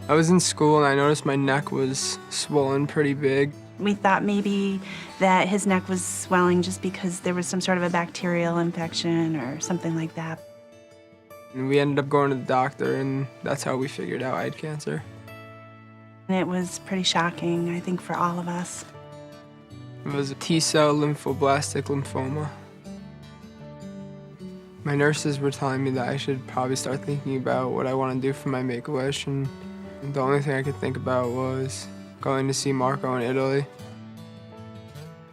I was in school and I noticed my neck was swollen pretty big. We thought maybe that his neck was swelling just because there was some sort of a bacterial infection or something like that. And we ended up going to the doctor, and that's how we figured out I had cancer. And it was pretty shocking, I think, for all of us. It was a T-cell lymphoblastic lymphoma. My nurses were telling me that I should probably start thinking about what I want to do for my Make-A-Wish, and the only thing I could think about was going to see Marco in Italy.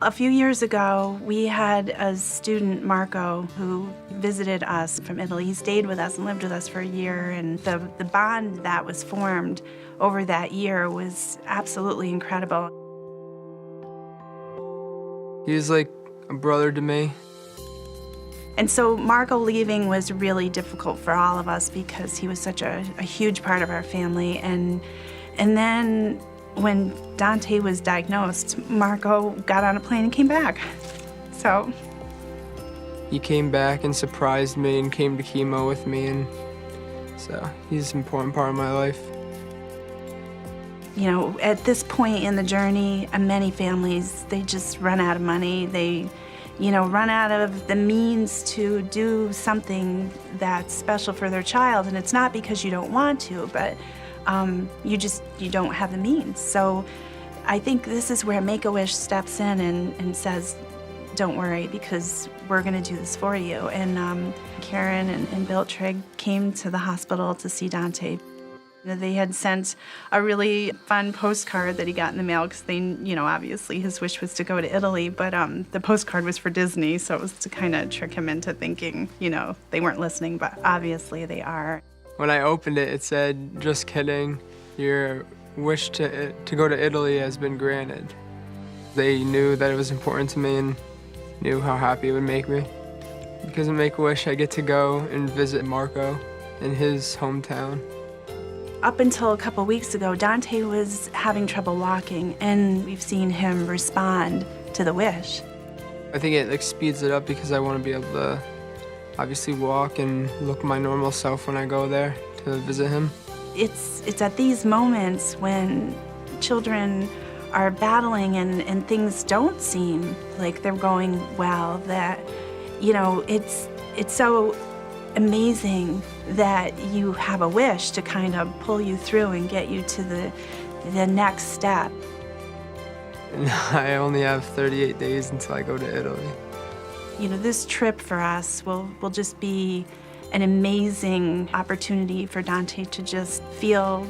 A few years ago, we had a student, Marco, who visited us from Italy. He stayed with us and lived with us for a year, and the bond that was formed over that year was absolutely incredible. He was like a brother to me. And so Marco leaving was really difficult for all of us because he was such a huge part of our family. And then when Dante was diagnosed, Marco got on a plane and came back. So He came back and surprised me and came to chemo with me, and so he's an important part of my life. you know, at this point in the journey, many families, they just run out of money. They, you know, run out of the means to do something that's special for their child. And it's not because you don't want to, but you don't have the means. So I think this is where Make-A-Wish steps in and says, don't worry, because we're gonna do this for you. And Karen and Bill Trigg came to the hospital to see Dante. They had sent a really fun postcard that he got in the mail because they, you know, obviously his wish was to go to Italy, but the postcard was for Disney, so it was to kind of trick him into thinking, you know, they weren't listening, but obviously they are. When I opened it, it said, "Just kidding, your wish to go to Italy has been granted." They knew that it was important to me and knew how happy it would make me. Because of Make-A-Wish, I get to go and visit Marco in his hometown. Up until a couple weeks ago, Dante was having trouble walking, and we've seen him respond to the wish. I think it speeds it up because I want to be able to obviously walk and look my normal self when I go there to visit him. It's at these moments when children are battling and things don't seem like they're going well that, you know, it's so amazing that you have a wish to kind of pull you through and get you to the next step. And I only have 38 days until I go to Italy. You know, this trip for us will just be an amazing opportunity for Dante to just feel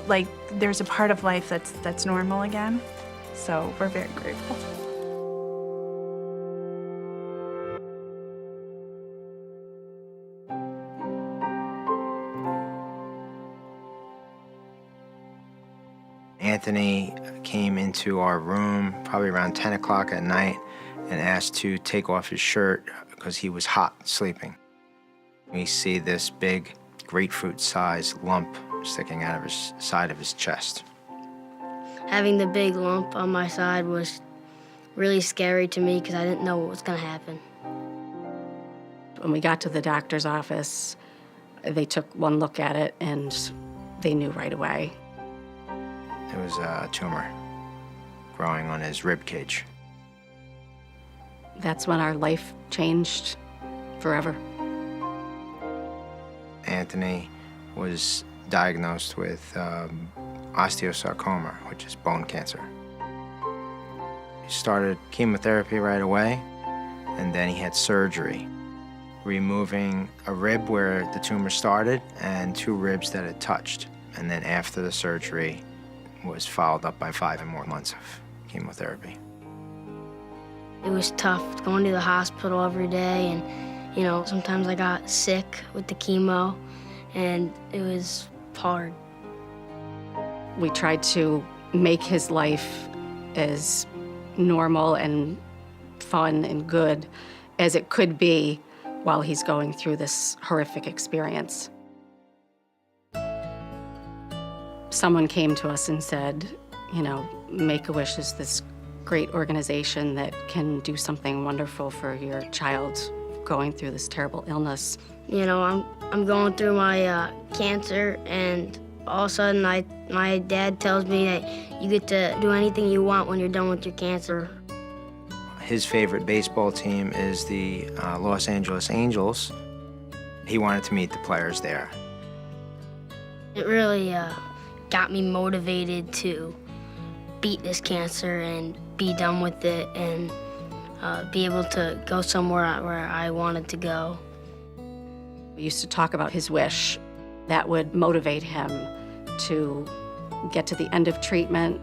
like there's a part of life that's normal again. So we're very grateful. Anthony came into our room probably around 10 o'clock at night and asked to take off his shirt because he was hot sleeping. We see this big grapefruit-sized lump sticking out of his side of his chest. Having the big lump on my side was really scary to me because I didn't know what was going to happen. When we got to the doctor's office, they took one look at it and they knew right away. It was a tumor growing on his rib cage. That's when our life changed forever. Anthony was diagnosed with osteosarcoma, which is bone cancer. He started chemotherapy right away, and then he had surgery, removing a rib where the tumor started and 2 ribs that it touched. And then after the surgery, was followed up by 5 more months of chemotherapy. It was tough going to the hospital every day, and you know, sometimes I got sick with the chemo, and it was hard. We tried to make his life as normal and fun and good as it could be while he's going through this horrific experience. Someone came to us and said, you know, Make-A-Wish is this great organization that can do something wonderful for your child going through this terrible illness. You know, I'm going through my cancer, and All of a sudden, my dad tells me that you get to do anything you want when you're done with your cancer. His favorite baseball team is the Los Angeles Angels. He wanted to meet the players there. It really got me motivated to beat this cancer and be done with it and be able to go somewhere where I wanted to go. We used to talk about his wish. That would motivate him to get to the end of treatment.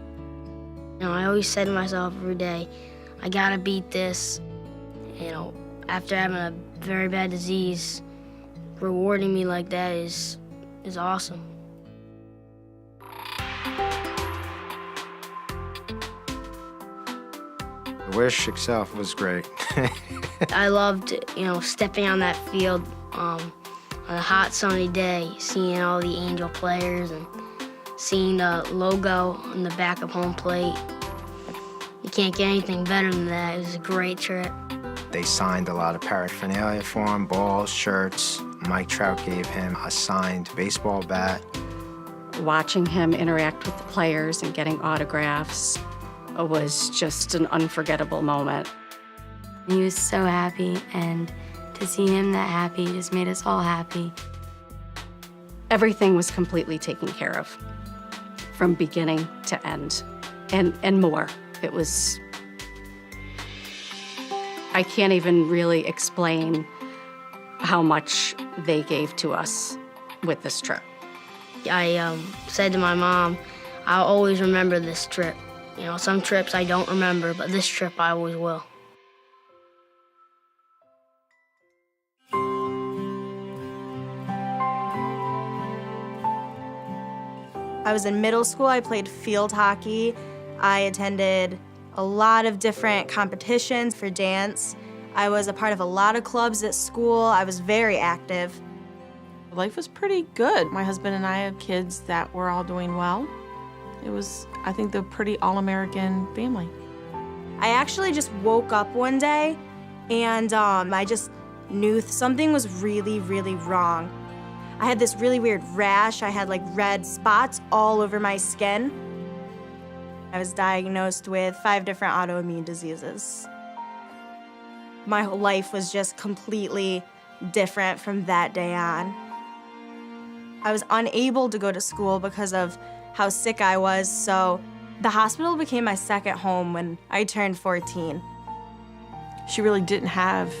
You know, I always said to myself every day, I gotta beat this. You know, after having a very bad disease, rewarding me like that is awesome. The wish itself was great. I loved, you know, stepping on that field on a hot sunny day, seeing all the Angel players and seeing the logo on the back of home plate. You can't get anything better than that. It was a great trip. They signed a lot of paraphernalia for him, balls, shirts. Mike Trout gave him a signed baseball bat. Watching him interact with the players and getting autographs was just an unforgettable moment. He was so happy, and to see him that happy just made us all happy. Everything was completely taken care of, from beginning to end, and more. It was, I can't even really explain how much they gave to us with this trip. I said to my mom, I'll always remember this trip. You know, some trips I don't remember, but this trip I always will. I was in middle school, I played field hockey. I attended a lot of different competitions for dance. I was a part of a lot of clubs at school. I was very active. Life was pretty good. My husband and I had kids that were all doing well. It was, I think, the pretty all-American family. I actually just woke up one day and I just knew something was really, really wrong. I had this really weird rash. I had like red spots all over my skin. I was diagnosed with 5 different autoimmune diseases. My whole life was just completely different from that day on. I was unable to go to school because of how sick I was, so the hospital became my second home when I turned 14. She really didn't have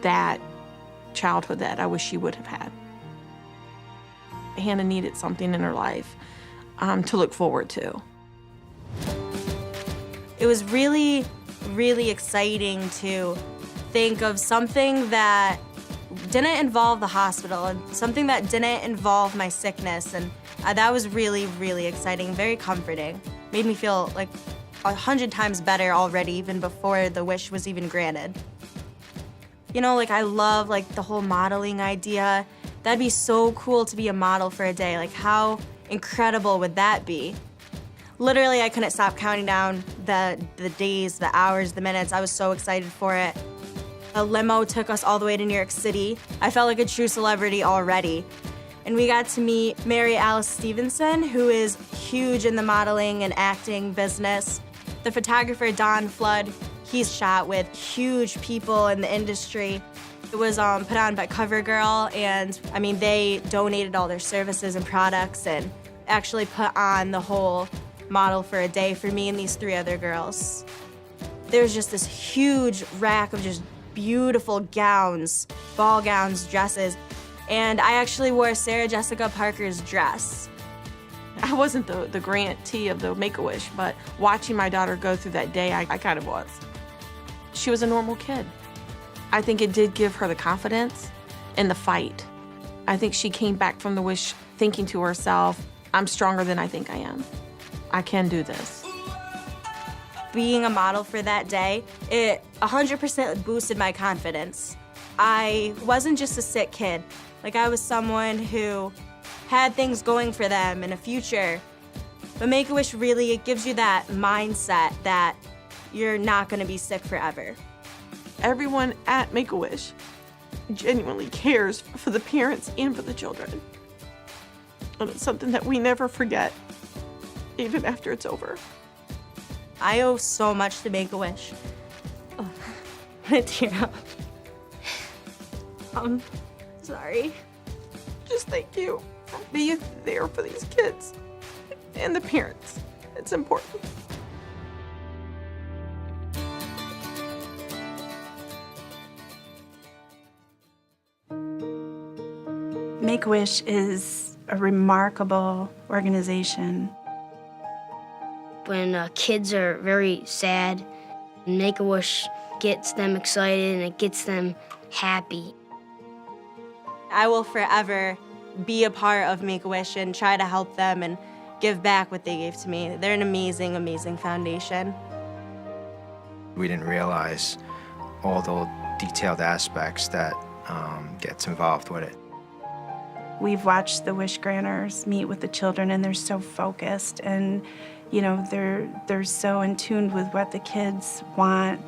that childhood that I wish she would have had. Hannah needed something in her life to look forward to. It was really, really exciting to think of something that didn't involve the hospital and something that didn't involve my sickness, and that was really, really exciting, very comforting. Made me feel like 100 times better already, even before the wish was even granted. You know, like I love like the whole modeling idea. That'd be so cool to be a model for a day. Like how incredible would that be? Literally, I couldn't stop counting down the days, the hours, the minutes. I was so excited for it. A limo took us all the way to New York City. I felt like a true celebrity already. And we got to meet Mary Alice Stevenson, who is huge in the modeling and acting business. The photographer, Don Flood, he's shot with huge people in the industry. It was put on by CoverGirl, and I mean, they donated all their services and products and actually put on the whole model for a day for me and these 3 other girls. There's just this huge rack of just beautiful gowns, ball gowns, dresses, and I actually wore Sarah Jessica Parker's dress. I wasn't the grantee of the Make-A-Wish, but watching my daughter go through that day, I kind of was. She was a normal kid. I think it did give her the confidence in the fight. I think she came back from the wish thinking to herself, I'm stronger than I think I am. I can do this. Being a model for that day, it 100% boosted my confidence. I wasn't just a sick kid. Like, I was someone who had things going for them in a future. But Make-A-Wish really, it gives you that mindset that you're not gonna be sick forever. Everyone at Make-A-Wish genuinely cares for the parents and for the children. And it's something that we never forget, even after it's over. I owe so much to Make-A-Wish. Oh, I'm gonna tear up. Sorry. Just thank you. Be there for these kids and the parents. It's important. Make-A-Wish is a remarkable organization. When kids are very sad, Make-A-Wish gets them excited and it gets them happy. I will forever be a part of Make-A-Wish and try to help them and give back what they gave to me. They're an amazing, amazing foundation. We didn't realize all the detailed aspects that gets involved with it. We've watched the wish granters meet with the children, and they're so focused, and you know, they're so in tune with what the kids want.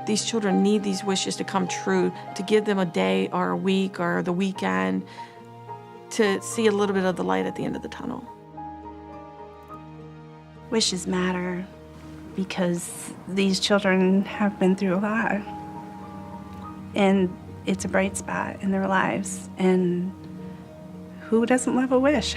These children need these wishes to come true, to give them a day or a week or the weekend to see a little bit of the light at the end of the tunnel. Wishes matter because these children have been through a lot, and it's a bright spot in their lives, and who doesn't love a wish?